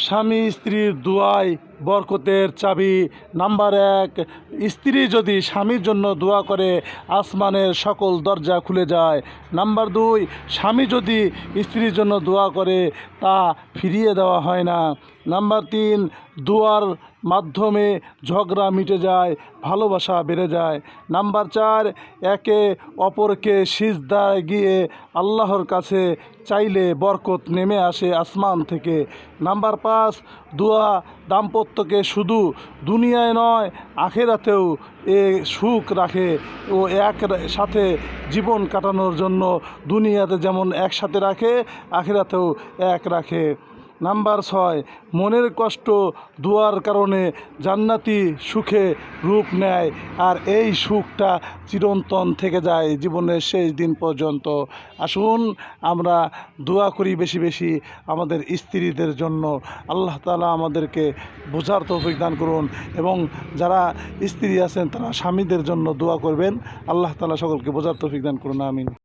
স্বামী স্ত্রীর দোয়াই বরকতের চাবি। নাম্বার 1, স্ত্রী যদি স্বামীর জন্য দোয়া করে আসমানের সকল দরজা খুলে যায়। নাম্বার 2, স্বামী যদি স্ত্রীর জন্য দোয়া করে তা ফিরিয়ে দেওয়া হয় না। নাম্বার 3, দোয়ার মাধ্যমে ঝগড়া মিটে যায়, ভালোবাসা বেড়ে যায়। নাম্বার 4, একে অপরকে সিজদায় গিয়ে আল্লাহর কাছে চাইলে বরকত নেমে আসে আসমান থেকে। নাম্বার 5, দোয়া দাম্পত্যকে শুধু দুনিয়ায় নয় আখেরাতেও সুখ রাখে ও এক সাথে জীবন কাটানোর জন্য দুনিয়াতে যেমন একসাথে রাখে আখেরাতেও এক রাখে। নাম্বার 6, মনের কষ্ট দোয়ার কারণে জান্নাতি সুখে রূপ নেয় আর এই সুখটা চিরন্তন থেকে যায় জীবনের শেষ দিন পর্যন্ত। আসুন আমরা দোয়া করি বেশি বেশি আমাদের স্ত্রীদের জন্য। আল্লাহ তাআলা আমাদেরকে বোঝার তৌফিক দান করুন এবং যারা স্ত্রী আছেন তারা স্বামীদের জন্য দোয়া করবেন। আল্লাহ তাআলা সকলকে বোঝার তৌফিক দান করুন। আমিন।